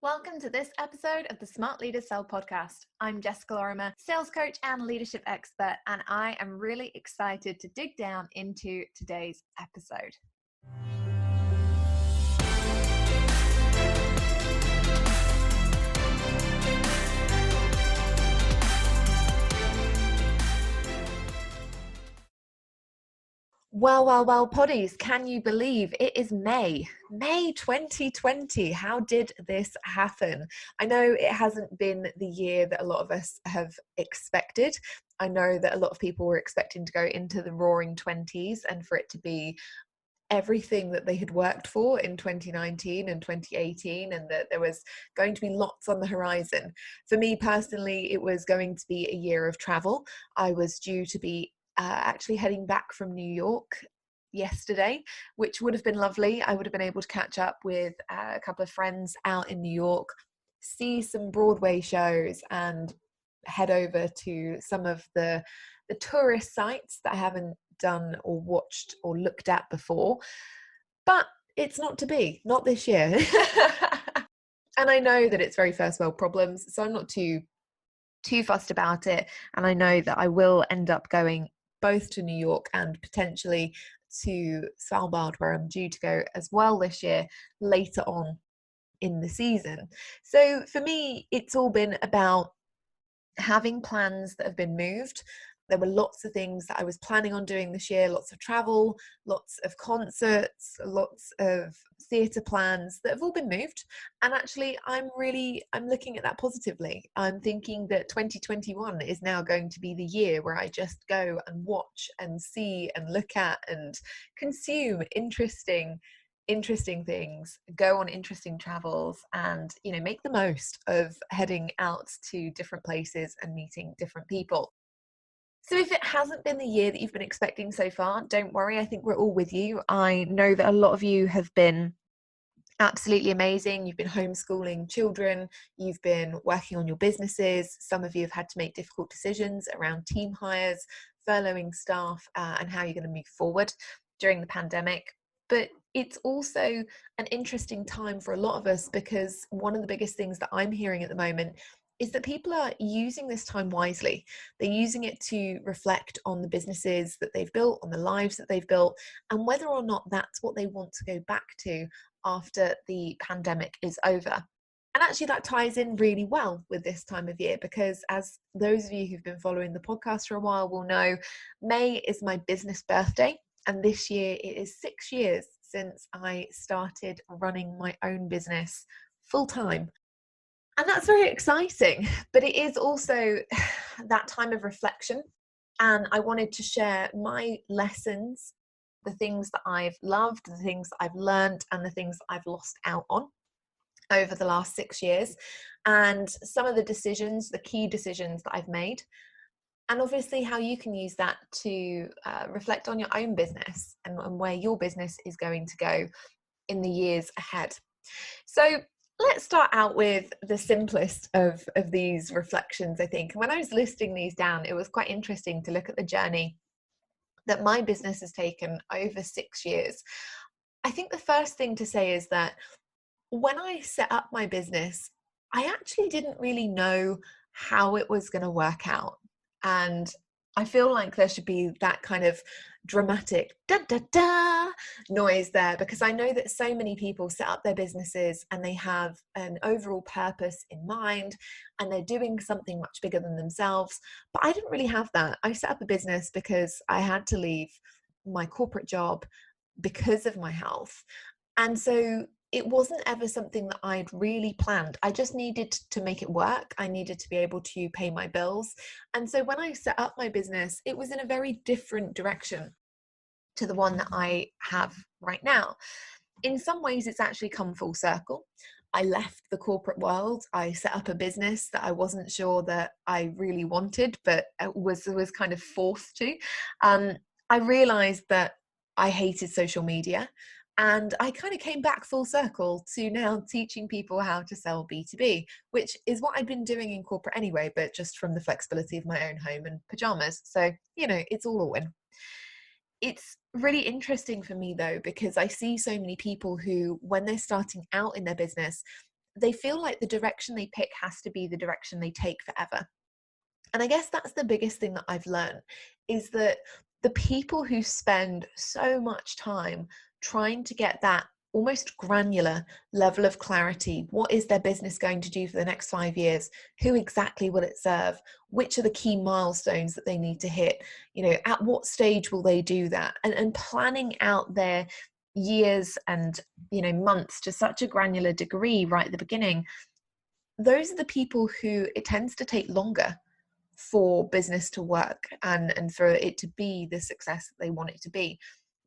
Welcome to this episode of the Smart Leaders Sell podcast. I'm Jessica Lorimer, sales coach and leadership expert, and I am really excited to dig down into today's episode. Well, poddies, can you believe it is May 2020? How did this happen? I know it hasn't been the year that a lot of us have expected. I know that a lot of people were expecting to go into the roaring 20s and for it to be everything that they had worked for in 2019 and 2018, and that there was going to be lots on the horizon. For me personally, it was going to be a year of travel. I was due to be actually heading back from New York yesterday, which would have been lovely. I would have been able to catch up with a couple of friends out in New York, see some Broadway shows, and head over to some of the tourist sites that I haven't done or watched or looked at before. But it's not to be, not this year. And I know that it's very first world problems, so I'm not too fussed about it. And I know that I will end up going both to New York and potentially to Svalbard, where I'm due to go as well this year, later on in the season. So for me, it's all been about having plans that have been moved. There were lots of things that I was planning on doing this year, lots of travel, lots of concerts, lots of theatre plans that have all been moved. And actually, I'm looking at that positively. I'm thinking that 2021 is now going to be the year where I just go and watch and see and look at and consume interesting things, go on interesting travels, and make the most of heading out to different places and meeting different people. So if it hasn't been the year that you've been expecting so far, don't worry. I think we're all with you. I know that a lot of you have been absolutely amazing. You've been homeschooling children, you've been working on your businesses. Some of you have had to make difficult decisions around team hires, furloughing staff, and how you're going to move forward during the pandemic. But it's also an interesting time for a lot of us, because one of the biggest things that I'm hearing at the moment is that people are using this time wisely. They're using it to reflect on the businesses that they've built, on the lives that they've built, and whether or not that's what they want to go back to after the pandemic is over. And actually that ties in really well with this time of year, because as those of you who've been following the podcast for a while will know, May is my business birthday. And this year it is 6 years since I started running my own business full time. And that's very exciting, but it is also that time of reflection. And I wanted to share my lessons, the things that I've loved, the things that I've learned, and the things that I've lost out on over the last 6 years, and some of the decisions, the key decisions that I've made, and obviously how you can use that to reflect on your own business and where your business is going to go in the years ahead. So let's start out with the simplest of these reflections, I think. When I was listing these down, it was quite interesting to look at the journey that my business has taken over 6 years. I think the first thing to say is that when I set up my business, I actually didn't really know how it was going to work out. And I feel like there should be that kind of dramatic da da da noise there, because I know that so many people set up their businesses and they have an overall purpose in mind and they're doing something much bigger than themselves. But I didn't really have that. I set up a business because I had to leave my corporate job because of my health. And so it wasn't ever something that I'd really planned. I just needed to make it work. I needed to be able to pay my bills. And so when I set up my business, it was in a very different direction to the one that I have right now. In some ways, it's actually come full circle. I left the corporate world. I set up a business that I wasn't sure that I really wanted, but was kind of forced to. I realized that I hated social media. And I kind of came back full circle to now teaching people how to sell B2B, which is what I'd been doing in corporate anyway, but just from the flexibility of my own home and pajamas. So, it's all a win. It's really interesting for me though, because I see so many people who, when they're starting out in their business, they feel like the direction they pick has to be the direction they take forever. And I guess that's the biggest thing that I've learned, is that the people who spend so much time trying to get that almost granular level of clarity, what is their business going to do for the next 5 years? Who exactly will it serve? Which are the key milestones that they need to hit? At what stage will they do that? And planning out their years and months to such a granular degree right at the beginning, those are the people who it tends to take longer for business to work and for it to be the success that they want it to be,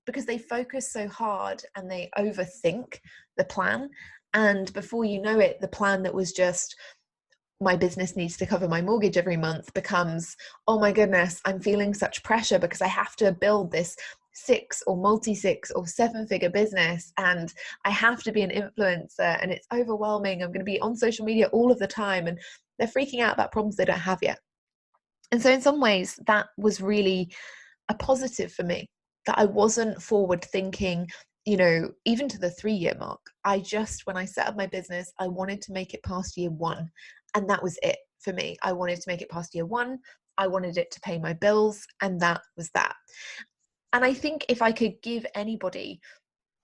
because they focus so hard and they overthink the plan. And before you know it, the plan that was just, my business needs to cover my mortgage every month, becomes, oh my goodness, I'm feeling such pressure because I have to build this 6 or multi-6 or 7-figure business, and I have to be an influencer, and it's overwhelming. I'm going to be on social media all of the time, and they're freaking out about problems they don't have yet. And so in some ways, that was really a positive for me, that I wasn't forward thinking, even to the 3-year mark. When I set up my business, I wanted to make it past year 1. And that was it for me. I wanted to make it past year 1. I wanted it to pay my bills. And that was that. And I think if I could give anybody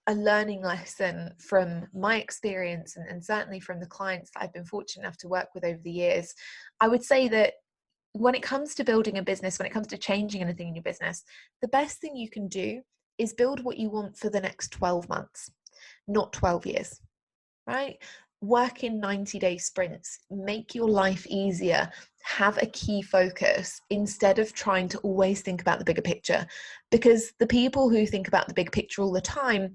a learning lesson from my experience, and certainly from the clients that I've been fortunate enough to work with over the years, I would say that when it comes to building a business, when it comes to changing anything in your business, the best thing you can do is build what you want for the next 12 months, not 12 years, right? Work in 90-day sprints, make your life easier, have a key focus instead of trying to always think about the bigger picture. Because the people who think about the big picture all the time,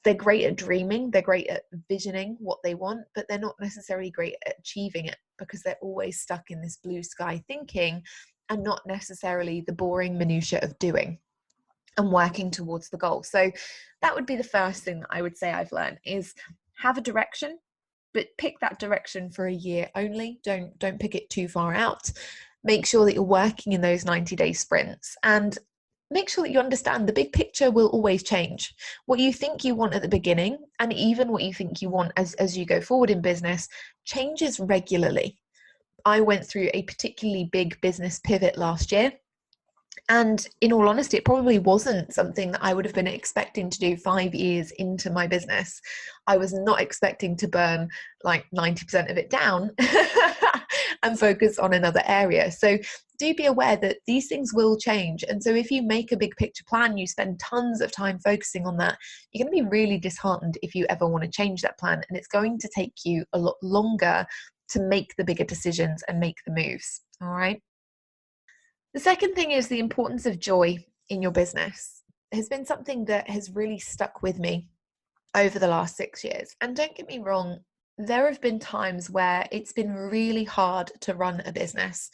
they're great at dreaming, they're great at visioning what they want, but they're not necessarily great at achieving it, because they're always stuck in this blue sky thinking and not necessarily the boring minutiae of doing and working towards the goal. So that would be the first thing that I would say I've learned, is have a direction, but pick that direction for a year only. Don't pick it too far out. Make sure that you're working in those 90-day sprints, and make sure that you understand the big picture will always change. What you think you want at the beginning, and even what you think you want as you go forward in business, changes regularly. I went through a particularly big business pivot last year. And in all honesty, it probably wasn't something that I would have been expecting to do 5 years into my business. I was not expecting to burn like 90% of it down and focus on another area. So do be aware that these things will change. And so if you make a big picture plan, you spend tons of time focusing on that, you're going to be really disheartened if you ever want to change that plan. And it's going to take you a lot longer to make the bigger decisions and make the moves. All right. The second thing is the importance of joy in your business. It has been something that has really stuck with me over the last 6 years. And don't get me wrong, there have been times where it's been really hard to run a business.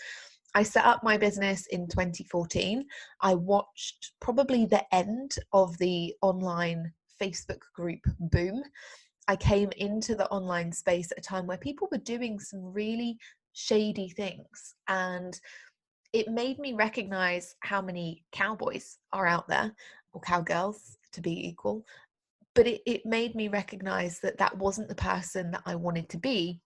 I set up my business in 2014. I watched probably the end of the online Facebook group boom. I came into the online space at a time where people were doing some really shady things, and it made me recognize how many cowboys are out there, or cowgirls to be equal. But it made me recognize that that wasn't the person that I wanted to be,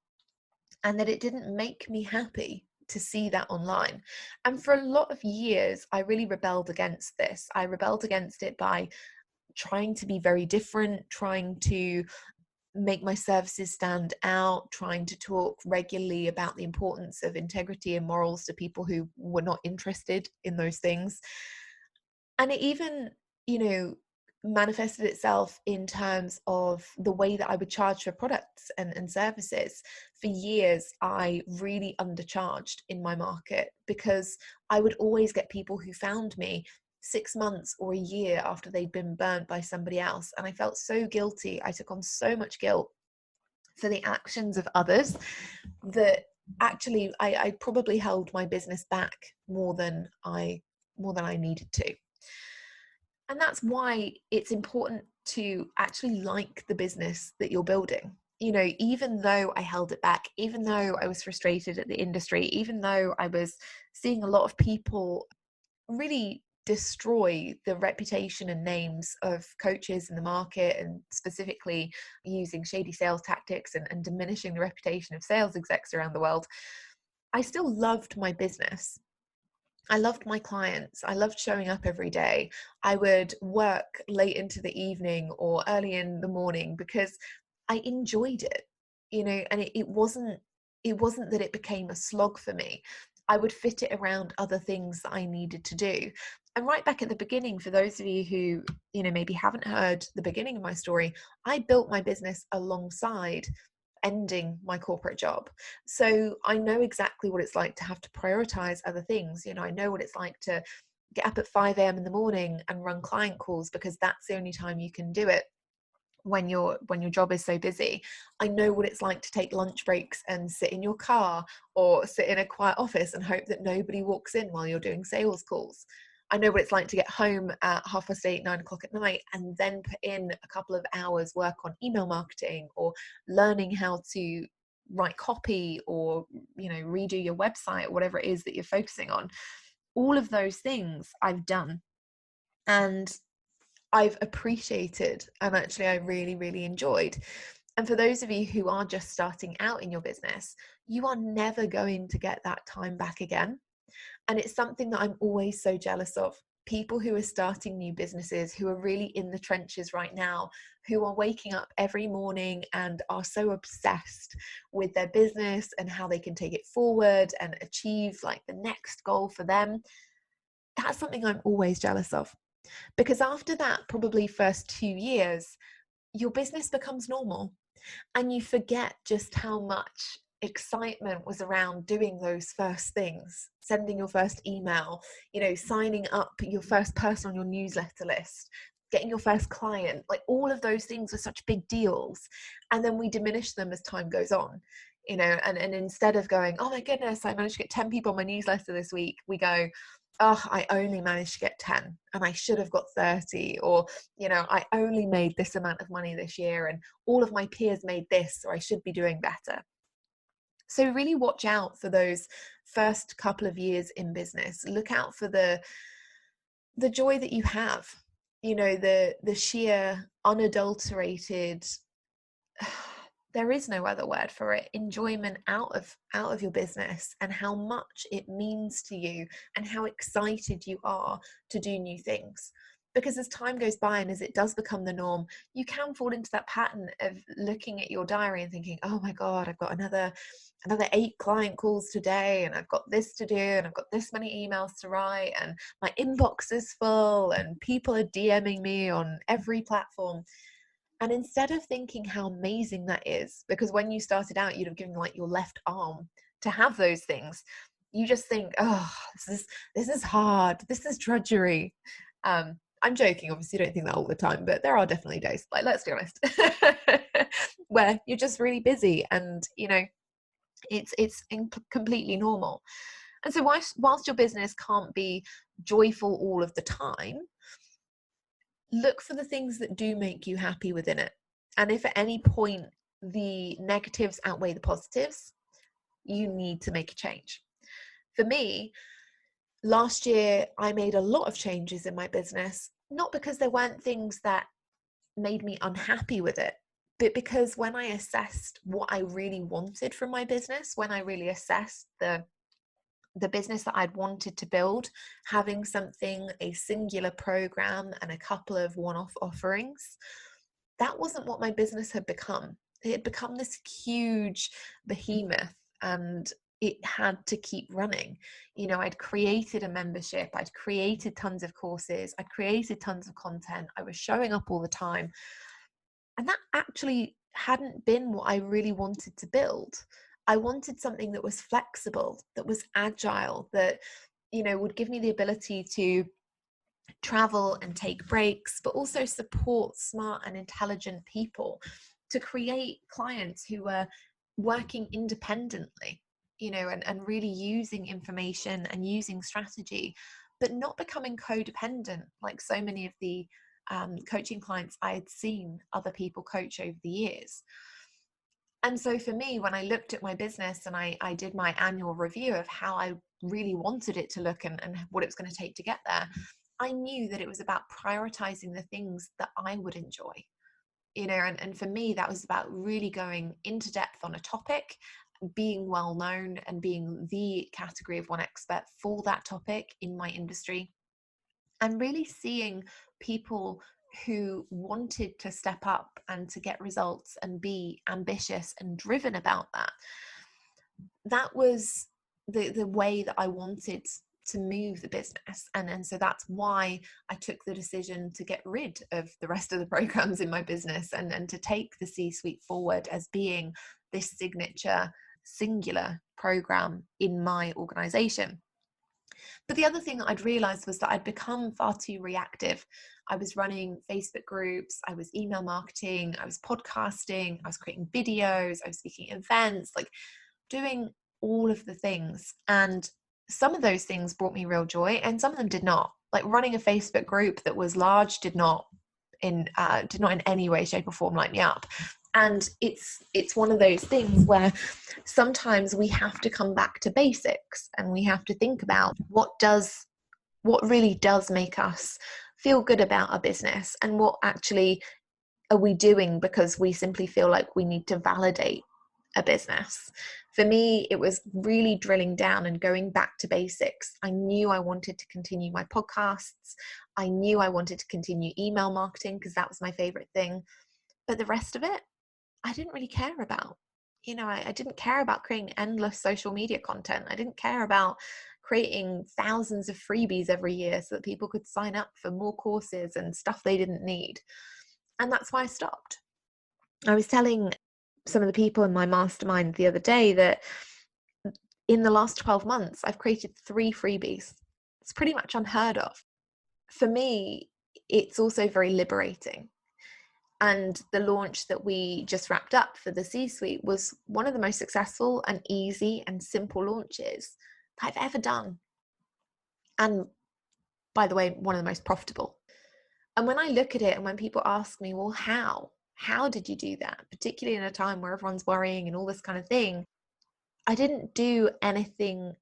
and that it didn't make me happy to see that online. And for a lot of years, I really rebelled against this. I rebelled against it by trying to be very different, trying to make my services stand out, trying to talk regularly about the importance of integrity and morals to people who were not interested in those things. And it even, manifested itself in terms of the way that I would charge for products and services. For years, I really undercharged in my market, because I would always get people who found me 6 months or a year after they'd been burnt by somebody else. And I felt so guilty. I took on so much guilt for the actions of others that actually I probably held my business back more than I needed to. And that's why it's important to actually like the business that you're building. Even though I held it back, even though I was frustrated at the industry, even though I was seeing a lot of people really destroy the reputation and names of coaches in the market, and specifically using shady sales tactics and diminishing the reputation of sales execs around the world, I still loved my business. I loved my clients. I loved showing up every day. I would work late into the evening or early in the morning because I enjoyed it, and it wasn't that it became a slog for me. I would fit it around other things that I needed to do. And right back at the beginning, for those of you who, maybe haven't heard the beginning of my story, I built my business alongside ending my corporate job. So I know exactly what it's like to have to prioritize other things. I know what it's like to get up at 5 a.m. in the morning and run client calls, because that's the only time you can do it when your job is so busy. I know what it's like to take lunch breaks and sit in your car or sit in a quiet office and hope that nobody walks in while you're doing sales calls. I know what it's like to get home at 8:30, 9 o'clock at night, and then put in a couple of hours work on email marketing or learning how to write copy or, redo your website, whatever it is that you're focusing on. All of those things I've done, and I've appreciated, and actually I really, really enjoyed. And for those of you who are just starting out in your business, you are never going to get that time back again. And it's something that I'm always so jealous of. People who are starting new businesses, who are really in the trenches right now, who are waking up every morning and are so obsessed with their business and how they can take it forward and achieve like the next goal for them. That's something I'm always jealous of. Because after that, probably first 2 years, your business becomes normal and you forget just how much excitement was around doing those first things, sending your first email, signing up your first person on your newsletter list, getting your first client. Like, all of those things are such big deals. And then we diminish them as time goes on, and instead of going, oh my goodness, I managed to get 10 people on my newsletter this week, we go, oh, I only managed to get 10 and I should have got 30, or, I only made this amount of money this year and all of my peers made this, so I should be doing better. So really watch out for those first couple of years in business. Look out for the joy that you have, the sheer unadulterated, there is no other word for it, enjoyment out of your business, and how much it means to you and how excited you are to do new things. Because as time goes by and as it does become the norm, you can fall into that pattern of looking at your diary and thinking, oh my God, I've got another 8 client calls today, and I've got this to do, and I've got this many emails to write, and my inbox is full, and people are DMing me on every platform. And instead of thinking how amazing that is, because when you started out, you'd have given like your left arm to have those things, you just think, oh, this is hard. This is drudgery. I'm joking, obviously, you don't think that all the time, but there are definitely days, like, let's be honest, where you're just really busy, and it's completely normal. And so whilst your business can't be joyful all of the time, look for the things that do make you happy within it. And if at any point the negatives outweigh the positives, you need to make a change. For me, last year, I made a lot of changes in my business, not because there weren't things that made me unhappy with it, but because when I assessed what I really wanted from my business, when I really assessed the business that I'd wanted to build, having something, a singular program and a couple of one-off offerings, that wasn't what my business had become. It had become this huge behemoth, and it had to keep running. I'd created a membership, I'd created tons of courses, I'd created tons of content, I was showing up all the time. And that actually hadn't been what I really wanted to build. I wanted something that was flexible, that was agile, that, would give me the ability to travel and take breaks, but also support smart and intelligent people, to create clients who were working independently, and really using information and using strategy, but not becoming codependent like so many of the coaching clients I had seen other people coach over the years. And so for me, when I looked at my business and I did my annual review of how I really wanted it to look and what it was going to take to get there, I knew that it was about prioritizing the things that I would enjoy. And for me, that was about really going into depth on a topic, being well known and being the category of one expert for that topic in my industry, and really seeing people who wanted to step up and to get results and be ambitious and driven about that. That was the way that I wanted to move the business. And so that's why I took the decision to get rid of the rest of the programs in my business and to take the C-suite forward as being this signature singular program in my organization. But the other thing that I'd realized was that I'd become far too reactive. I was running Facebook groups, I was email marketing, I was podcasting, I was creating videos, I was speaking at events, like doing all of the things. And some of those things brought me real joy and some of them did not. Like running a Facebook group that was large did not in any way, shape or form light me up. And it's one of those things where sometimes we have to come back to basics and we have to think about what really does make us feel good about our business, and what actually are we doing because we simply feel like we need to validate a business. For me, it was really drilling down and going back to basics. I knew I wanted to continue my podcasts. I knew I wanted to continue email marketing because that was my favorite thing. But the rest of it, I didn't really care about. I didn't care about creating endless social media content. I didn't care about creating thousands of freebies every year so that people could sign up for more courses and stuff they didn't need. And that's why I stopped. I was telling some of the people in my mastermind the other day that in the last 12 months, I've created 3 freebies. It's pretty much unheard of. For me, it's also very liberating. And the launch that we just wrapped up for the C-suite was one of the most successful and easy and simple launches that I've ever done. And by the way, one of the most profitable. And when I look at it and when people ask me, well, how did you do that? Particularly in a time where everyone's worrying and all this kind of thing. I didn't do anything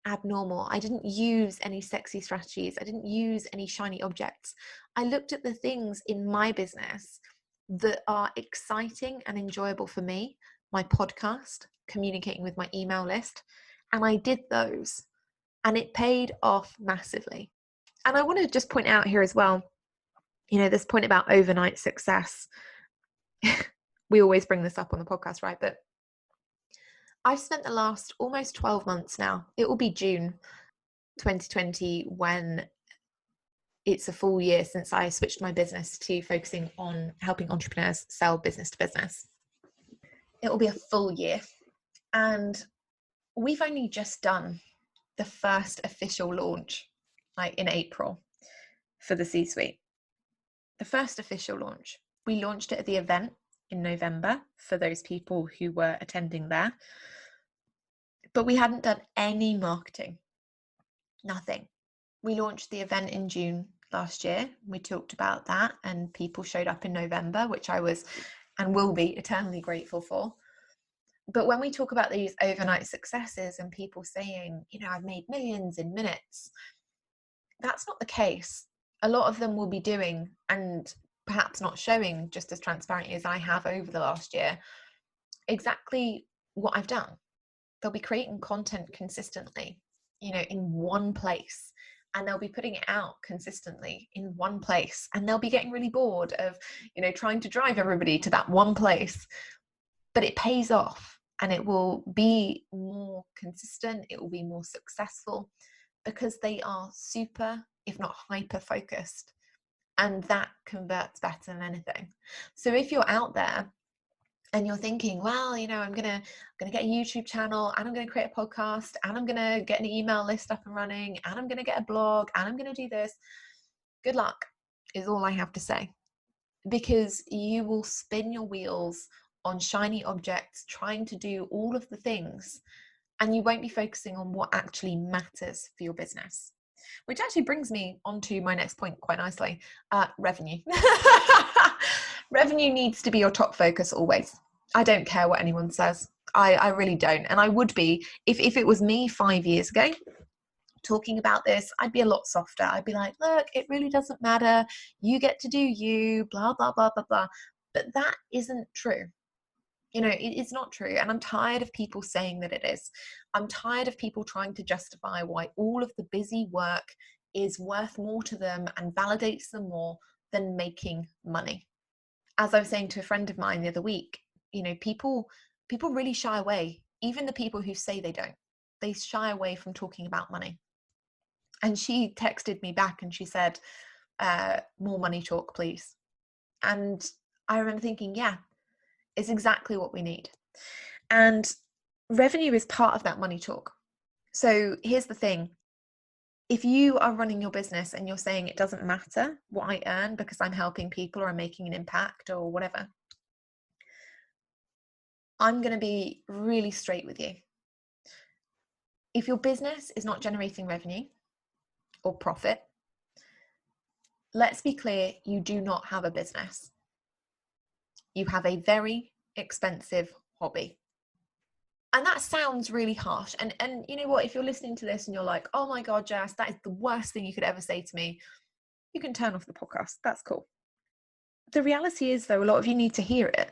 abnormal. I didn't use any sexy strategies. I didn't use any shiny objects. I looked at the things in my business that are exciting and enjoyable for me, my podcast, communicating with my email list, and I did those, and it paid off massively. And I want to just point out here as well, this point about overnight success. We always bring this up on the podcast, right? But I've spent the last almost 12 months now. It will be June 2020 when it's a full year since I switched my business to focusing on helping entrepreneurs sell business to business. It will be a full year. And we've only just done the first official launch, like in April, for the C-suite. The first official launch. We launched it at the event in November for those people who were attending there. But we hadn't done any marketing. Nothing. We launched the event in June last year. We talked about that and people showed up in November, which I was and will be eternally grateful for. But when we talk about these overnight successes and people saying, I've made millions in minutes, that's not the case. A lot of them will be doing and perhaps not showing just as transparently as I have over the last year exactly what I've done. They'll be creating content consistently, in one place, and they'll be putting it out consistently in one place, and they'll be getting really bored of, trying to drive everybody to that one place, but it pays off and it will be more consistent. It will be more successful because they are super, if not hyper focused, and that converts better than anything. So if you're out there and you're thinking, well, I'm gonna get a YouTube channel, and I'm gonna create a podcast, and I'm gonna get an email list up and running, and I'm gonna get a blog, and I'm gonna do this, good luck is all I have to say, because you will spin your wheels on shiny objects trying to do all of the things, and you won't be focusing on what actually matters for your business. Which actually brings me onto my next point quite nicely. Revenue. Revenue needs to be your top focus always. I don't care what anyone says. I really don't. And I would be, if it was me 5 years ago, talking about this, I'd be a lot softer. I'd be like, look, it really doesn't matter. You get to do you, blah, blah, blah, blah, blah. But that isn't true. You know, it's not true. And I'm tired of people saying that it is. I'm tired of people trying to justify why all of the busy work is worth more to them and validates them more than making money. As I was saying to a friend of mine the other week, you know, people really shy away, even the people who say they don't. They shy away from talking about money. And she texted me back and she said, more money talk, please. And I remember thinking, yeah, it's exactly what we need. And revenue is part of that money talk. So here's the thing. If you are running your business and you're saying it doesn't matter what I earn because I'm helping people or I'm making an impact or whatever, I'm going to be really straight with you. If your business is not generating revenue or profit, let's be clear, you do not have a business. You have a very expensive hobby. And that sounds really harsh. And you know what, if you're listening to this and you're like, oh my God, Jess, that is the worst thing you could ever say to me, you can turn off the podcast. That's cool. The reality is, though, a lot of you need to hear it.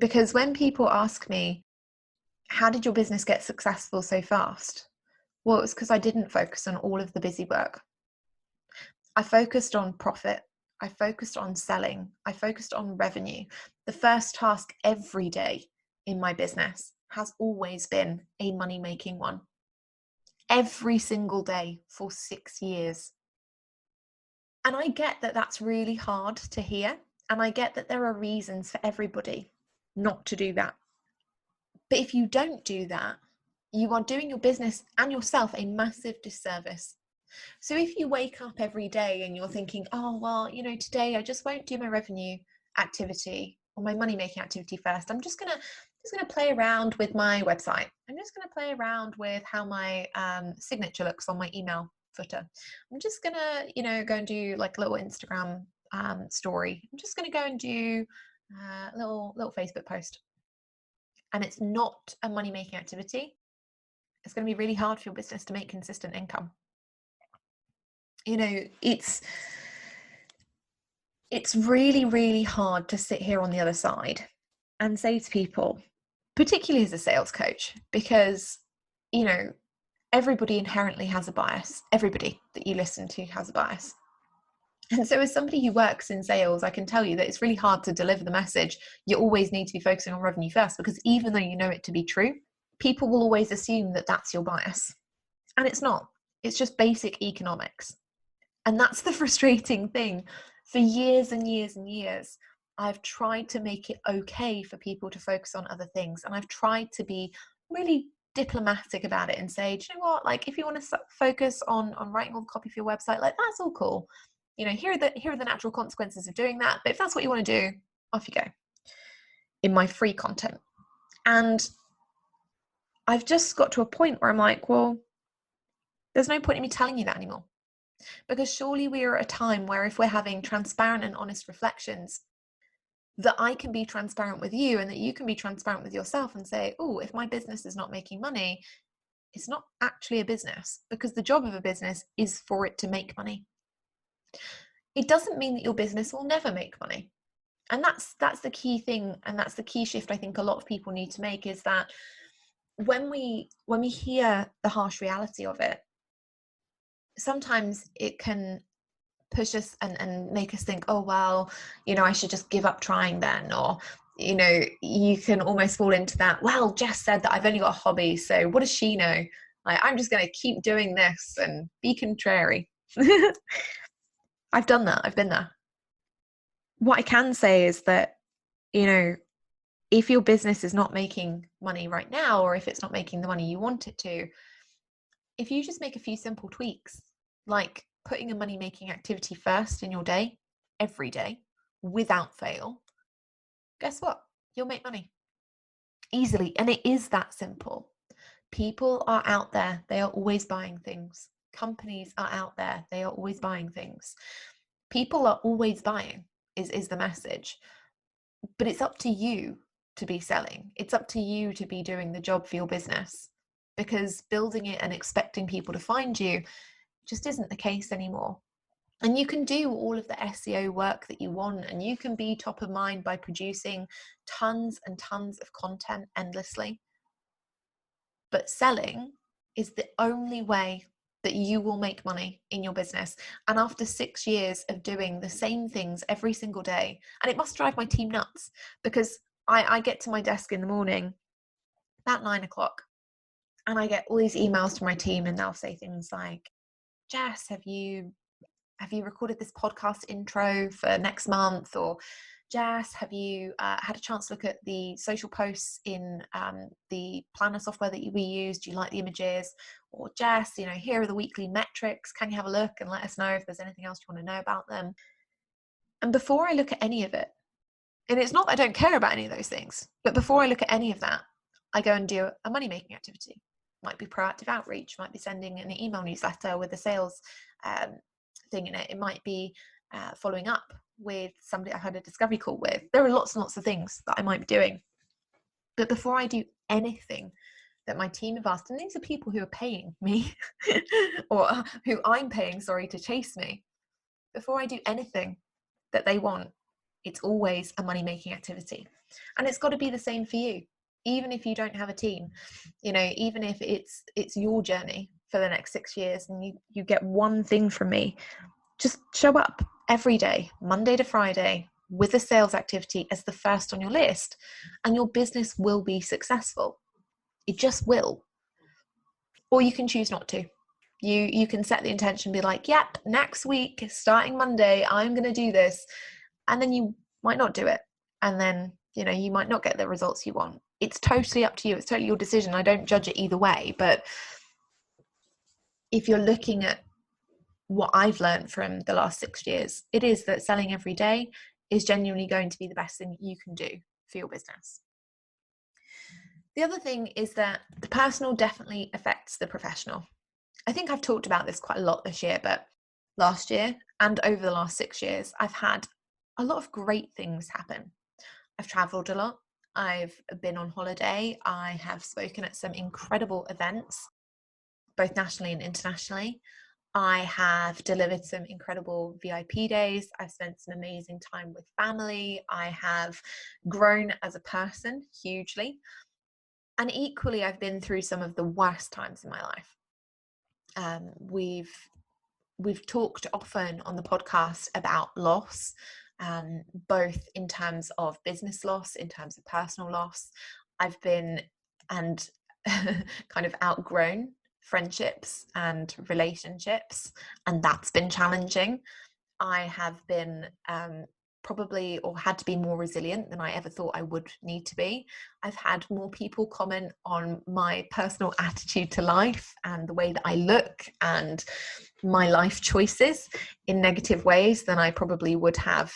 Because when people ask me, how did your business get successful so fast? Well, it's because I didn't focus on all of the busy work. I focused on profit. I focused on selling. I focused on revenue. The first task every day in my business has always been a money-making one. Every single day for 6 years. And I get that that's really hard to hear. And I get that there are reasons for everybody not to do that. But if you don't do that, you are doing your business and yourself a massive disservice. So if you wake up every day and you're thinking, oh, well, you know, today I just won't do my revenue activity or my money making activity first. I'm just gonna play around with my website. I'm just gonna play around with how my signature looks on my email footer. I'm just gonna, you know, go and do like a little Instagram story. I'm just gonna go and do a little Facebook post. And it's not a money making activity. It's going to be really hard for your business to make consistent income. You know, it's really, really hard to sit here on the other side and say to people, particularly as a sales coach, because, you know, everybody inherently has a bias. Everybody that you listen to has a bias. And so as somebody who works in sales, I can tell you that it's really hard to deliver the message. You always need to be focusing on revenue first, because even though you know it to be true, people will always assume that that's your bias. And it's not. It's just basic economics. And that's the frustrating thing. For years and years and years, I've tried to make it okay for people to focus on other things. And I've tried to be really diplomatic about it and say, do you know what? Like, if you want to focus on writing all the copy for your website, like, that's all cool. You know, here are the natural consequences of doing that. But if that's what you want to do, off you go. In my free content. And I've just got to a point where I'm like, well, there's no point in me telling you that anymore. Because surely we are at a time where if we're having transparent and honest reflections, that I can be transparent with you and that you can be transparent with yourself and say, oh, if my business is not making money, it's not actually a business, because the job of a business is for it to make money. It doesn't mean that your business will never make money. And that's the key thing. And that's the key shift I think a lot of people need to make, is that when we hear the harsh reality of it, sometimes it can push us and make us think, oh, well, you know, I should just give up trying then. Or, you know, you can almost fall into that, well, Jess said that I've only got a hobby, so what does she know? Like, I'm just going to keep doing this and be contrary. I've done that. I've been there. What I can say is that, you know, if your business is not making money right now, or if it's not making the money you want it to, if you just make a few simple tweaks, like putting a money-making activity first in your day, every day, without fail, guess what? You'll make money easily. And it is that simple. People are out there. They are always buying things. Companies are out there. They are always buying things. People are always buying is the message. But it's up to you to be selling. It's up to you to be doing the job for your business. because building it and expecting people to find you just isn't the case anymore. And you can do all of the SEO work that you want, and you can be top of mind by producing tons and tons of content endlessly. But selling is the only way that you will make money in your business. And after 6 years of doing the same things every single day, and it must drive my team nuts, because I get to my desk in the morning about 9 o'clock, and I get all these emails from my team, and they'll say things like, Jess, have you recorded this podcast intro for next month? Or Jess, have you had a chance to look at the social posts in the planner software that we use? Do you like the images? Or Jess, here are the weekly metrics. Can you have a look and let us know if there's anything else you want to know about them? And before I look at any of it, and it's not that I don't care about any of those things, but before I look at any of that, I go and do a money-making activity. Might be proactive outreach, might be sending an email newsletter with a sales thing in it. It might be following up with somebody I had a discovery call with. There are lots and lots of things that I might be doing. But before I do anything that my team have asked, and these are people who are paying me or who I'm paying, to chase me. Before I do anything that they want, it's always a money-making activity. And it's got to be the same for you. Even if you don't have a team, even if it's your journey for the next 6 years, and you get one thing from me, just show up every day, Monday to Friday, with a sales activity as the first on your list, and your business will be successful. It just will. Or you can choose not to. You can set the intention, be like, yep, next week, starting Monday, I'm going to do this. And then you might not do it. And then, you might not get the results you want. It's totally up to you. It's totally your decision. I don't judge it either way. But if you're looking at what I've learned from the last 6 years, it is that selling every day is genuinely going to be the best thing you can do for your business. The other thing is that the personal definitely affects the professional. I think I've talked about this quite a lot this year, but last year and over the last 6 years, I've had a lot of great things happen. I've traveled a lot. I've been on holiday. I have spoken at some incredible events, both nationally and internationally. I have delivered some incredible VIP days. I've spent some amazing time with family. I have grown as a person hugely. And equally, I've been through some of the worst times in my life. We've talked often on the podcast about loss, both in terms of business loss, in terms of personal loss. I've been and kind of outgrown friendships and relationships, and that's been challenging. I have been probably or had to be more resilient than I ever thought I would need to be. I've had more people comment on my personal attitude to life and the way that I look and my life choices in negative ways than I probably would have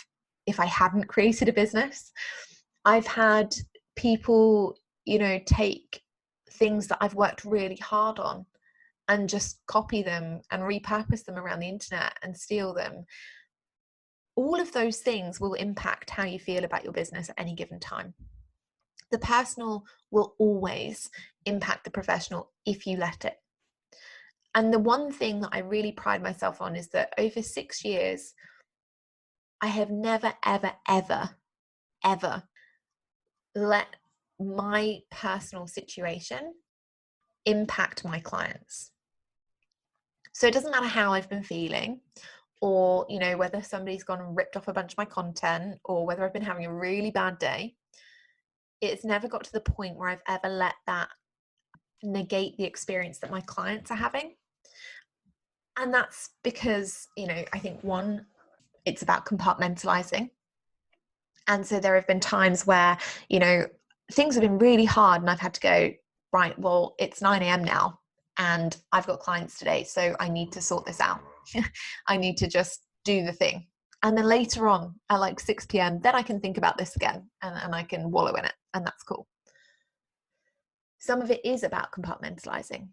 if I hadn't created a business. I've had people, take things that I've worked really hard on and just copy them and repurpose them around the internet and steal them. All of those things will impact how you feel about your business at any given time. The personal will always impact the professional if you let it. And the one thing that I really pride myself on is that over 6 years, I have never, ever, ever, ever let my personal situation impact my clients. So it doesn't matter how I've been feeling, or whether somebody's gone and ripped off a bunch of my content, or whether I've been having a really bad day. It's never got to the point where I've ever let that negate the experience that my clients are having. And that's because I think, one, it's about compartmentalizing. And so there have been times where things have been really hard, and I've had to go, right, well, it's 9 a.m. now and I've got clients today, so I need to sort this out. I need to just do the thing. And then later on at like 6 p.m, then I can think about this again and I can wallow in it, and that's cool. Some of it is about compartmentalizing.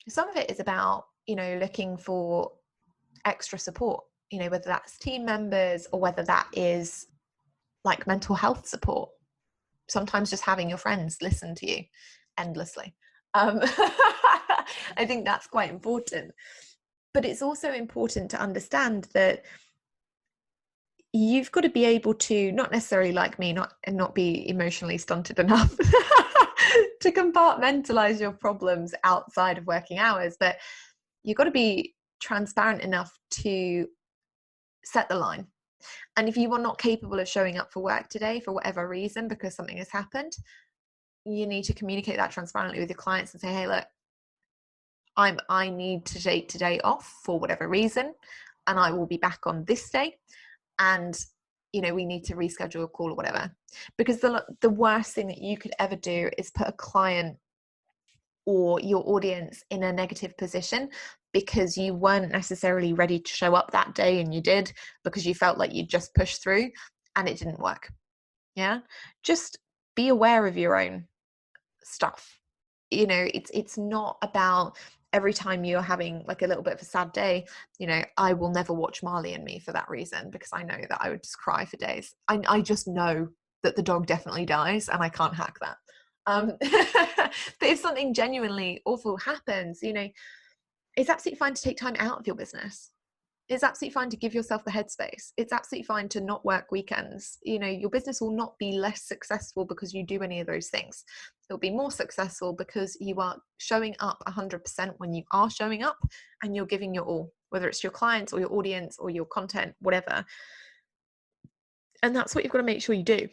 Some of it is about, looking for extra support, whether that's team members or whether that is like mental health support. Sometimes just having your friends listen to you endlessly. I think that's quite important. But it's also important to understand that you've got to be able to, not necessarily like me, not be emotionally stunted enough to compartmentalize your problems outside of working hours, but you've got to be transparent enough to set the line. And if you are not capable of showing up for work today for whatever reason, because something has happened, you need to communicate that transparently with your clients and say, hey, look, I need to take today off for whatever reason, and I will be back on this day. And we need to reschedule a call or whatever. Because the worst thing that you could ever do is put a client or your audience in a negative position because you weren't necessarily ready to show up that day, and you did because you felt like you just pushed through and it didn't work. Yeah, just be aware of your own stuff. It's not about every time you're having like a little bit of a sad day, I will never watch Marley and Me for that reason, because I know that I would just cry for days. I just know that the dog definitely dies and I can't hack that. But if something genuinely awful happens, it's absolutely fine to take time out of your business. It's absolutely fine to give yourself the headspace. It's absolutely fine to not work weekends. Your business will not be less successful because you do any of those things. It'll be more successful because you are showing up 100% when you are showing up, and you're giving your all, whether it's your clients or your audience or your content, whatever. And that's what you've got to make sure you do.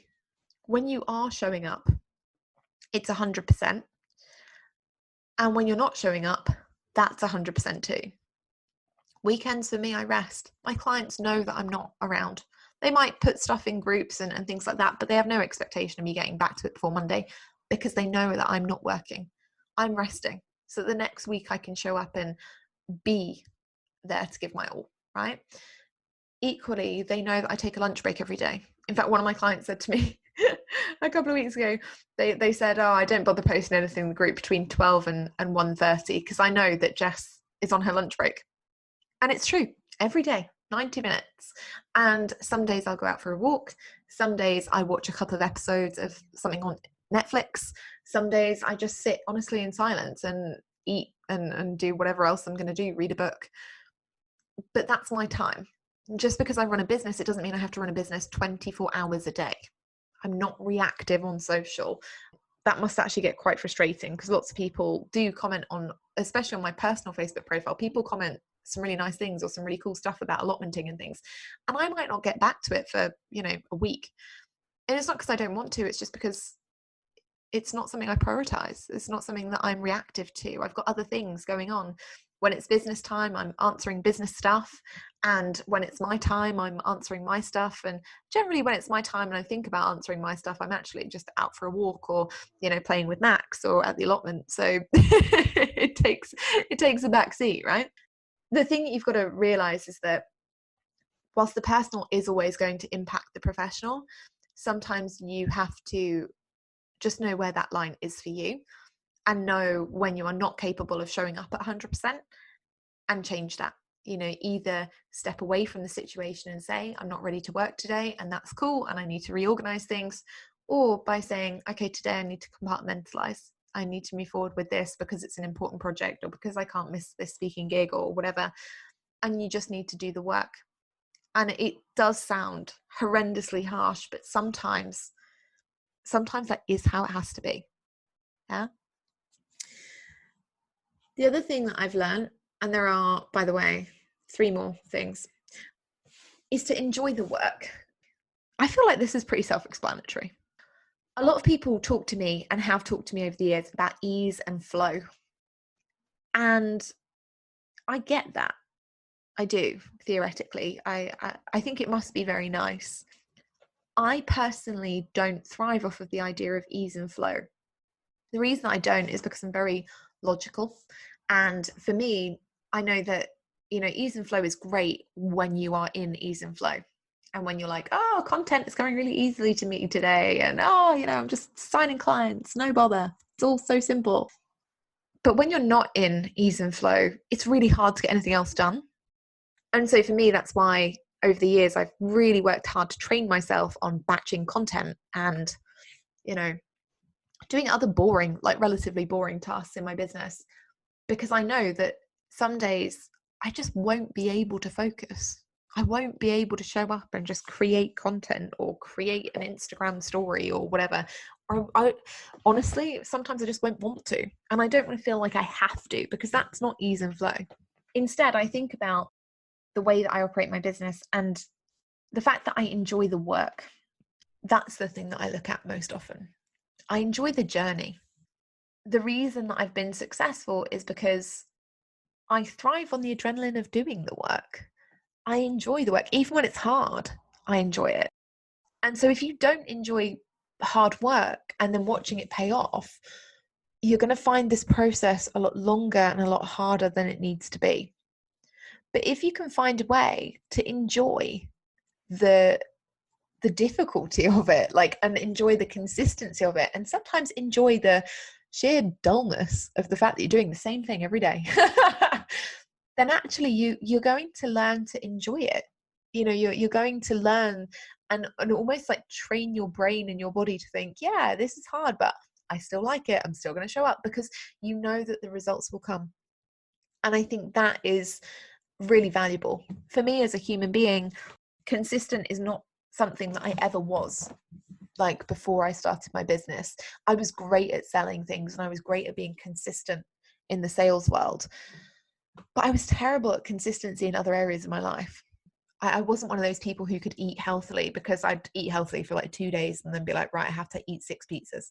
When you are showing up, it's 100%. And when you're not showing up, that's 100% too. Weekends for me, I rest. My clients know that I'm not around. They might put stuff in groups and things like that, but they have no expectation of me getting back to it before Monday, because they know that I'm not working. I'm resting. So the next week I can show up and be there to give my all, right? Equally, they know that I take a lunch break every day. In fact, one of my clients said to me a couple of weeks ago, they said, I don't bother posting anything in the group between 12 and 1:30 because I know that Jess is on her lunch break. And it's true, every day, 90 minutes. And some days I'll go out for a walk. Some days I watch a couple of episodes of something on Netflix. Some days I just sit honestly in silence and eat and do whatever else I'm going to do, read a book. But that's my time. Just because I run a business, it doesn't mean I have to run a business 24 hours a day. I'm not reactive on social. That must actually get quite frustrating, because lots of people do comment on, especially on my personal Facebook profile, people comment some really nice things or some really cool stuff about allotmenting and things, and I might not get back to it for a week. And it's not because I don't want to, it's just because it's not something I prioritize. It's not something that I'm reactive to. I've got other things going on. When it's business time, I'm answering business stuff, and when it's my time, I'm answering my stuff. And generally when it's my time and I think about answering my stuff, I'm actually just out for a walk or playing with Max or at the allotment. So it takes a back seat, right? The thing that you've got to realize is that whilst the personal is always going to impact the professional, sometimes you have to just know where that line is for you, and know when you are not capable of showing up at 100%, and change that. Either step away from the situation and say, I'm not ready to work today, and that's cool, and I need to reorganize things. Or by saying, okay, today I need to compartmentalize. I need to move forward with this because it's an important project, or because I can't miss this speaking gig or whatever. And you just need to do the work. And it does sound horrendously harsh, but sometimes that is how it has to be. Yeah. The other thing that I've learned, and there are, by the way, 3 more things, is to enjoy the work. I feel like this is pretty self-explanatory. A lot of people talk to me and have talked to me over the years about ease and flow. And I get that. I do, theoretically. I think it must be very nice. I personally don't thrive off of the idea of ease and flow. The reason I don't is because I'm very logical. And for me, I know that, ease and flow is great when you are in ease and flow. And when you're like, oh, content is going really easily to me today. And, I'm just signing clients, no bother. It's all so simple. But when you're not in ease and flow, it's really hard to get anything else done. And so for me, that's why over the years, I've really worked hard to train myself on batching content and, doing other boring, like relatively boring tasks in my business, because I know that some days I just won't be able to focus. I won't be able to show up and just create content or create an Instagram story or whatever. I honestly, sometimes I just won't want to. And I don't want to feel like I have to, because that's not ease and flow. Instead, I think about the way that I operate my business and the fact that I enjoy the work. That's the thing that I look at most often. I enjoy the journey. The reason that I've been successful is because I thrive on the adrenaline of doing the work. I enjoy the work. Even when it's hard, I enjoy it. And so if you don't enjoy hard work and then watching it pay off, you're going to find this process a lot longer and a lot harder than it needs to be. But if you can find a way to enjoy the difficulty of it, like, and enjoy the consistency of it, and sometimes enjoy the sheer dullness of the fact that you're doing the same thing every day, then actually you're going to learn to enjoy it. You know, you're going to learn and almost like train your brain and your body to think, yeah, this is hard, but I still like it. I'm still going to show up, because you know that the results will come. And I think that is really valuable. For me as a human being, consistent is not something that I ever was. Like, before I started my business, I was great at selling things and I was great at being consistent in the sales world, but I was terrible at consistency in other areas of my life. I wasn't one of those people who could eat healthily, because I'd eat healthily for like 2 days and then be like, right, I have to eat 6 pizzas.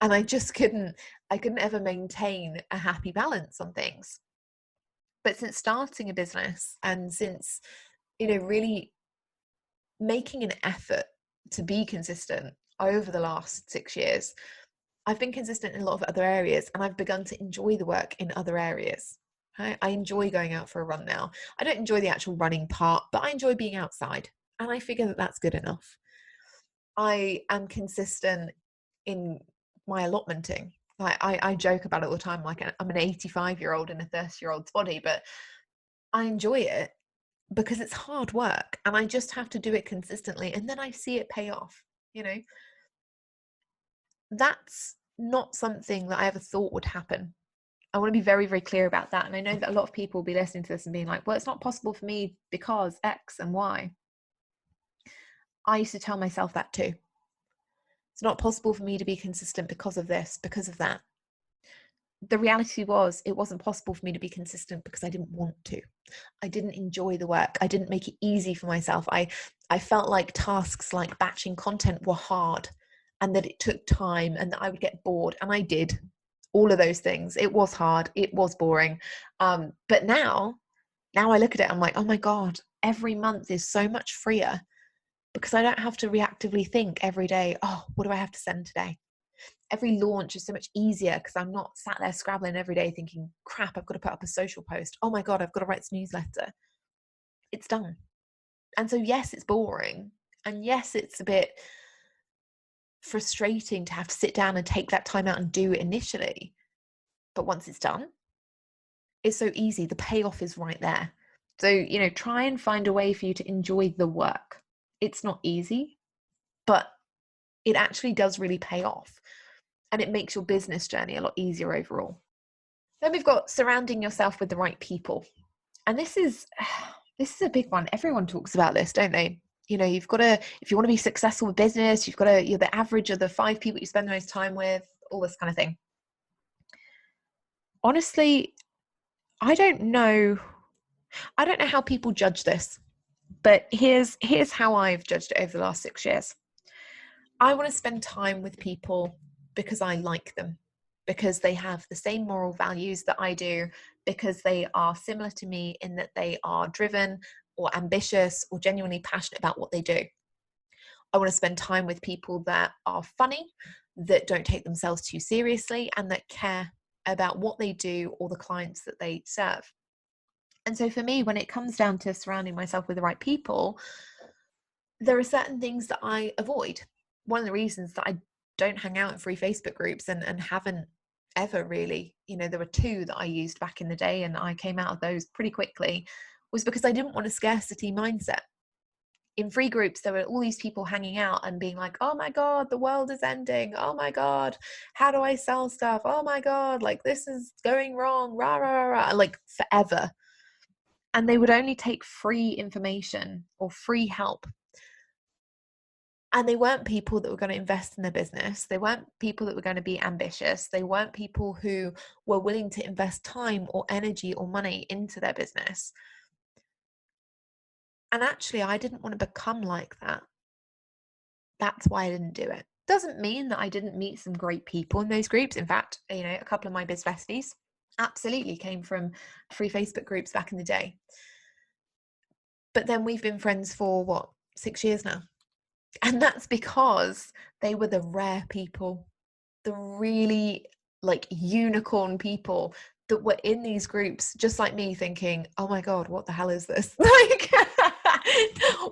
And I just couldn't ever maintain a happy balance on things. But since starting a business and since, really making an effort to be consistent over the last 6 years, I've been consistent in a lot of other areas, and I've begun to enjoy the work in other areas. I enjoy going out for a run now. I don't enjoy the actual running part, but I enjoy being outside, and I figure that that's good enough. I am consistent in my allotmenting. Like, I joke about it all the time, like I'm an 85-year-old in a 30-year-old's body, but I enjoy it because it's hard work and I just have to do it consistently, and then I see it pay off. That's not something that I ever thought would happen. I want to be very, very clear about that. And I know that a lot of people will be listening to this and being like, well, it's not possible for me because X and Y. I used to tell myself that too. It's not possible for me to be consistent because of this, because of that. The reality was, it wasn't possible for me to be consistent because I didn't want to. I didn't enjoy the work. I didn't make it easy for myself. I felt like tasks like batching content were hard, and that it took time, and that I would get bored. And I did all of those things. It was hard. It was boring. But now I look at it, I'm like, oh my God, every month is so much freer, because I don't have to reactively think every day, oh, what do I have to send today? Every launch is so much easier because I'm not sat there scrabbling every day thinking, crap, I've got to put up a social post. Oh my God, I've got to write this newsletter. It's done. And so, yes, it's boring. And yes, it's a bit frustrating to have to sit down and take that time out and do it initially. But once it's done, it's so easy. The payoff is right there. So, try and find a way for you to enjoy the work. It's not easy, but it actually does really pay off. And it makes your business journey a lot easier overall. Then we've got surrounding yourself with the right people. And this is a big one. Everyone talks about this, don't they? You've got to, if you want to be successful with business, you're the average of the 5 people you spend the most time with, all this kind of thing. Honestly, I don't know how people judge this, but here's how I've judged it over the last 6 years. I want to spend time with people because I like them, because they have the same moral values that I do, because they are similar to me in that they are driven or ambitious or genuinely passionate about what they do. I want to spend time with people that are funny, that don't take themselves too seriously, and that care about what they do or the clients that they serve. And so for me, when it comes down to surrounding myself with the right people, there are certain things that I avoid. One of the reasons that I don't hang out in free Facebook groups and haven't ever really, there were 2 that I used back in the day and I came out of those pretty quickly, was because I didn't want a scarcity mindset. In free groups, there were all these people hanging out and being like, oh my God, the world is ending. Oh my God, how do I sell stuff? Oh my God, like this is going wrong, rah, rah, rah, rah, like forever. And they would only take free information or free help. And they weren't people that were going to invest in their business. They weren't people that were going to be ambitious. They weren't people who were willing to invest time or energy or money into their business. And actually, I didn't want to become like that. That's why I didn't do it. Doesn't mean that I didn't meet some great people in those groups. In fact, a couple of my biz besties absolutely came from free Facebook groups back in the day. But then we've been friends for what, 6 years now? And that's because they were the rare people, the really like unicorn people that were in these groups, just like me, thinking, oh my God, what the hell is this? Like,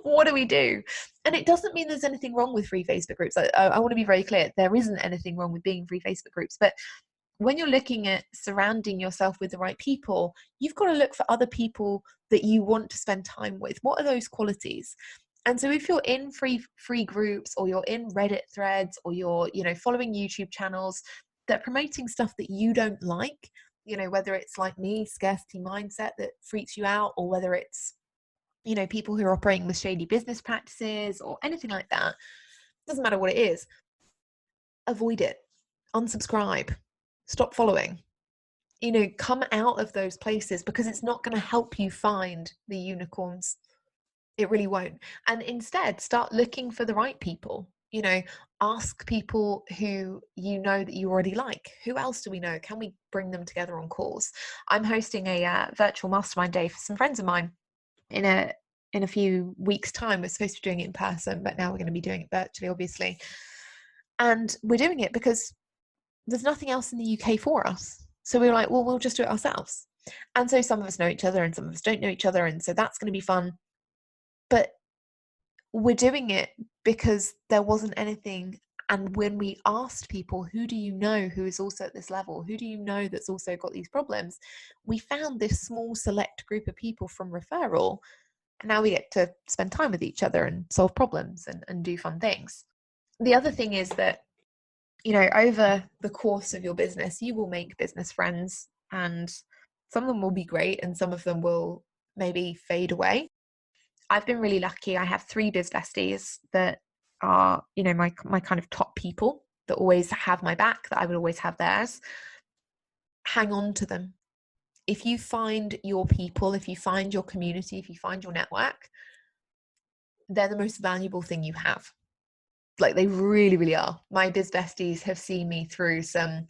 what do we do? And it doesn't mean there's anything wrong with free Facebook groups. I want to be very clear. There isn't anything wrong with being free Facebook groups. But when you're looking at surrounding yourself with the right people, you've got to look for other people that you want to spend time with. What are those qualities? And so if you're in free groups, or you're in Reddit threads, or you're, following YouTube channels that are promoting stuff that you don't like, whether it's like me, scarcity mindset that freaks you out, or whether it's, people who are operating with shady business practices or anything like that, doesn't matter what it is, avoid it, unsubscribe, stop following, come out of those places, because it's not going to help you find the unicorns. It really won't. And instead, start looking for the right people. Ask people who that you already like. Who else do we know? Can we bring them together on calls? I'm hosting a virtual mastermind day for some friends of mine in a few weeks' time. We're supposed to be doing it in person, but now we're going to be doing it virtually, obviously. And we're doing it because there's nothing else in the UK for us. So we were like, well, we'll just do it ourselves. And so some of us know each other and some of us don't know each other. And so that's going to be fun. But we're doing it because there wasn't anything. And when we asked people, who do you know who is also at this level? Who do you know that's also got these problems? We found this small select group of people from referral. And now we get to spend time with each other and solve problems and do fun things. The other thing is that, over the course of your business, you will make business friends, and some of them will be great and some of them will maybe fade away. I've been really lucky. I have 3 biz besties that are, my kind of top people that always have my back, that I would always have theirs. Hang on to them. If you find your people, if you find your community, if you find your network, they're the most valuable thing you have. Like, they really, really are. My biz besties have seen me through some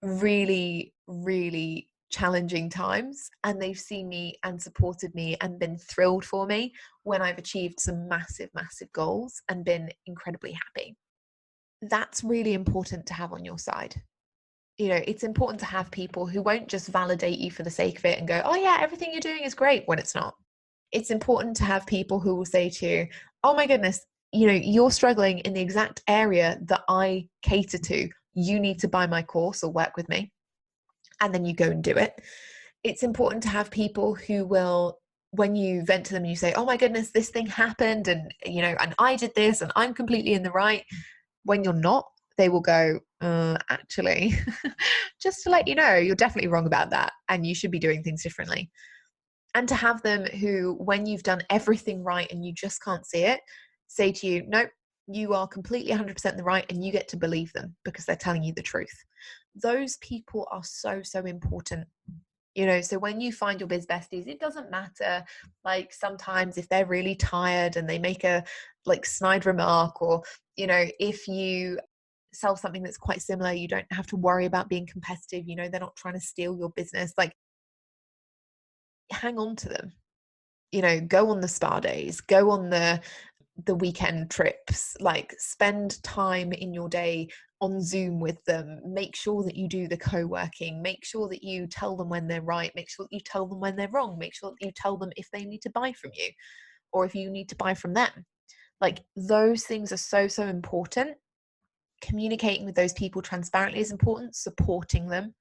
really, really challenging times, and they've seen me and supported me and been thrilled for me when I've achieved some massive, massive goals and been incredibly happy. That's really important to have on your side. It's important to have people who won't just validate you for the sake of it and go, oh yeah, everything you're doing is great, when it's not. It's important to have people who will say to you, oh my goodness, you're struggling in the exact area that I cater to. You need to buy my course or work with me. And then you go and do it. It's important to have people who will, when you vent to them, you say, oh my goodness, this thing happened, and and I did this, and I'm completely in the right. When you're not, they will go, actually, just to let you know, you're definitely wrong about that, and you should be doing things differently. And to have them who, when you've done everything right and you just can't see it, say to you, nope, you are completely 100% in the right, and you get to believe them because they're telling you the truth. Those people are so, so important. So when you find your biz besties, it doesn't matter. Like, sometimes if they're really tired and they make a snide remark, or, if you sell something that's quite similar, you don't have to worry about being competitive. They're not trying to steal your business. Like, hang on to them. Go on the spa days, go on the weekend trips, like, spend time in your day on Zoom with them. Make sure that you do the co-working. Make sure that you tell them when they're right. Make sure that you tell them when they're wrong. Make sure that you tell them if they need to buy from you or if you need to buy from them. Like, those things are so, so important. Communicating with those people transparently is important. Supporting them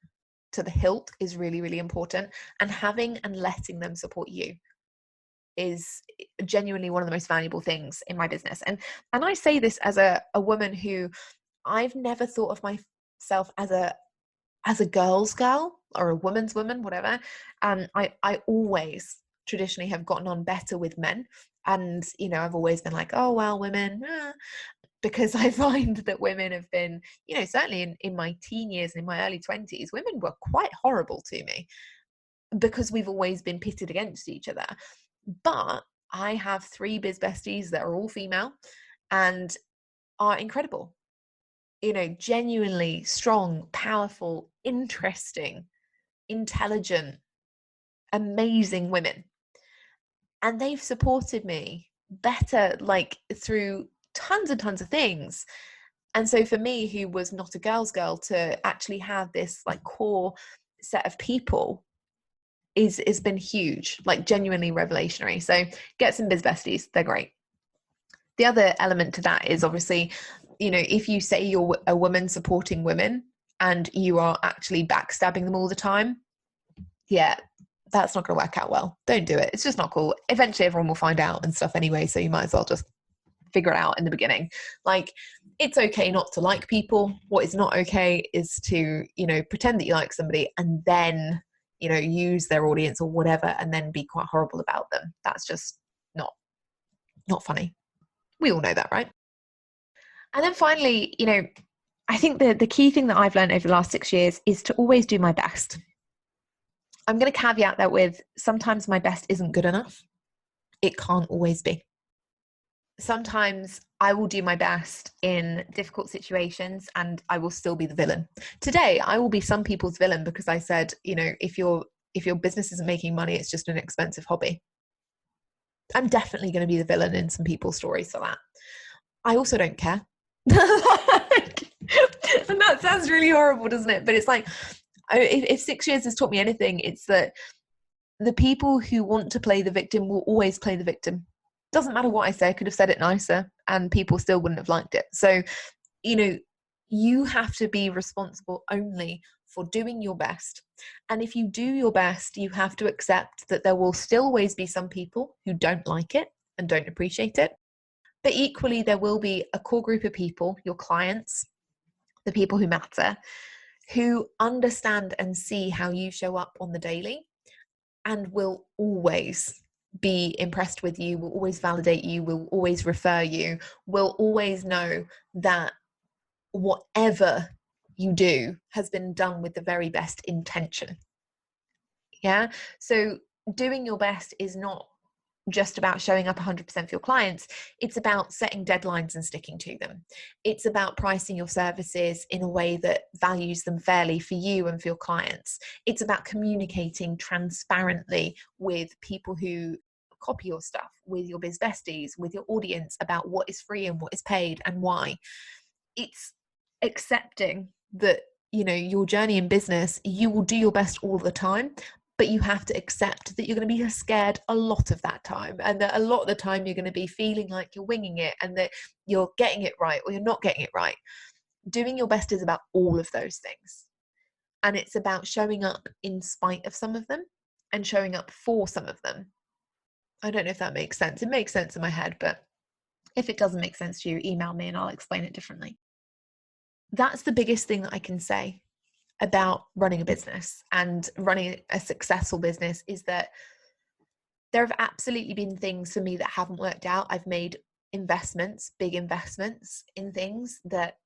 to the hilt is really, really important. And having and letting them support you. is genuinely one of the most valuable things in my business. And I say this as a woman who, I've never thought of myself as a girl's girl or a woman's woman, whatever. I always traditionally have gotten on better with men. And, you know, I've always been like, oh, well, women, because I find that women have been, you know, certainly in my teen years and in my early 20s, women were quite horrible to me because we've always been pitted against each other. But I have 3 biz besties that are all female and are incredible. You know, genuinely strong, powerful, interesting, intelligent, amazing women. And they've supported me better, like through tons and tons of things. And so for me, who was not a girl's girl, to actually have this like core set of people is been huge, like genuinely revelationary. So get some biz besties, they're great. The other element to that is obviously, you know, if you say you're a woman supporting women and you are actually backstabbing them all the time, yeah, that's not going to work out well. Don't do it. It's just not cool. Eventually everyone will find out and stuff anyway, so you might as well just figure it out in the beginning. Like, it's okay not to like people. What is not okay is to, you know, pretend that you like somebody and then, you know, use their audience or whatever and then be quite horrible about them. That's just not funny. We all know that, right? And then finally, you know, I think the key thing that I've learned over the last 6 years is to always do my best. I'm going to caveat that with sometimes my best isn't good enough. It can't always be. Sometimes I will do my best in difficult situations and I will still be the villain. Today, I will be some people's villain because I said, you know, if your business isn't making money, it's just an expensive hobby. I'm definitely going to be the villain in some people's stories for that. I also don't care. And that sounds really horrible, doesn't it? But it's like, if 6 years has taught me anything, it's that the people who want to play the victim will always play the victim. Doesn't matter what I say, I could have said it nicer and people still wouldn't have liked it. So, you know, you have to be responsible only for doing your best. And if you do your best, you have to accept that there will still always be some people who don't like it and don't appreciate it. But equally, there will be a core group of people, your clients, the people who matter, who understand and see how you show up on the daily and will always be impressed with you, will always validate you, will always refer you, will always know that whatever you do has been done with the very best intention. Yeah. So doing your best is not just about showing up 100% for your clients. It's about setting deadlines and sticking to them. It's about pricing your services in a way that values them fairly for you and for your clients. It's about communicating transparently with people who copy your stuff, with your biz besties, with your audience, about what is free and what is paid and why. It's accepting that, you know, your journey in business, you will do your best all the time, but you have to accept that you're going to be scared a lot of that time, and that a lot of the time you're going to be feeling like you're winging it and that you're getting it right or you're not getting it right. Doing your best is about all of those things. And it's about showing up in spite of some of them and showing up for some of them. I don't know if that makes sense. It makes sense in my head, but if it doesn't make sense to you, email me and I'll explain it differently. That's the biggest thing that I can say about running a business and running a successful business, is that there have absolutely been things for me that haven't worked out. I've made investments, big investments in things that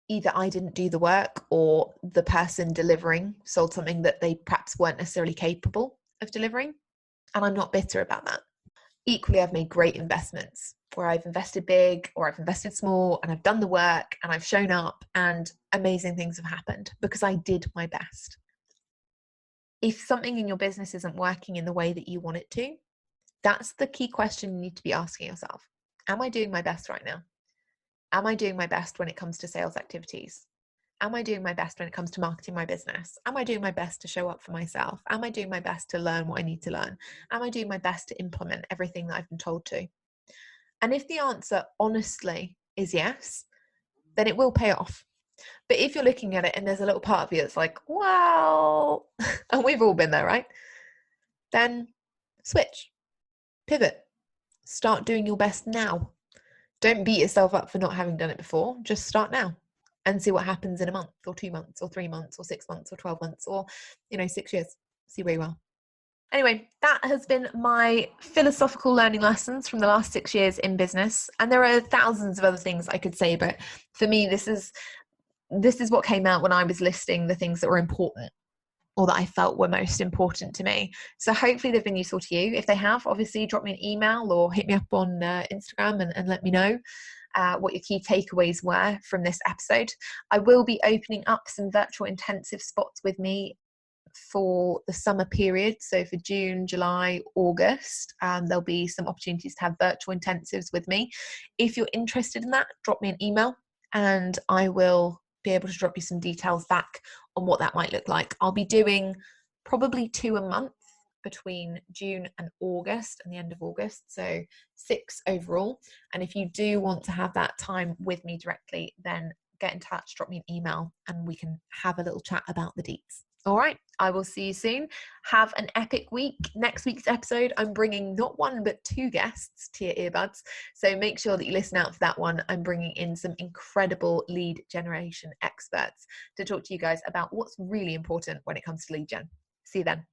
either I didn't do the work or the person delivering sold something that they perhaps weren't necessarily capable of delivering. And I'm not bitter about that. Equally, I've made great investments where I've invested big or I've invested small and I've done the work and I've shown up and amazing things have happened because I did my best. If something in your business isn't working in the way that you want it to, that's the key question you need to be asking yourself. Am I doing my best right now? Am I doing my best when it comes to sales activities? Am I doing my best when it comes to marketing my business? Am I doing my best to show up for myself? Am I doing my best to learn what I need to learn? Am I doing my best to implement everything that I've been told to? And if the answer honestly is yes, then it will pay off. But if you're looking at it and there's a little part of you that's like, wow, and we've all been there, right? Then switch. Pivot. Start doing your best now. Don't beat yourself up for not having done it before. Just start now and see what happens in a month or 2 months or 3 months or 6 months or 12 months or, 6 years. See where you are. Anyway, that has been my philosophical learning lessons from the last 6 years in business. And there are thousands of other things I could say, but for me, this is what came out when I was listing the things that were important or that I felt were most important to me. So hopefully they've been useful to you. If they have, obviously drop me an email or hit me up on Instagram and let me know what your key takeaways were from this episode. I will be opening up some virtual intensive spots with me for the summer period. So for June, July, August, there'll be some opportunities to have virtual intensives with me. If you're interested in that, drop me an email and I will be able to drop you some details back on what that might look like. I'll be doing probably 2 a month between June and August and the end of August, so 6 overall. And if you do want to have that time with me directly, then get in touch, drop me an email and we can have a little chat about the deets. All right, I will see you soon. Have an epic week. Next week's episode, I'm bringing not 1 but 2 guests to your earbuds. So make sure that you listen out for that one. I'm bringing in some incredible lead generation experts to talk to you guys about what's really important when it comes to lead gen. See you then.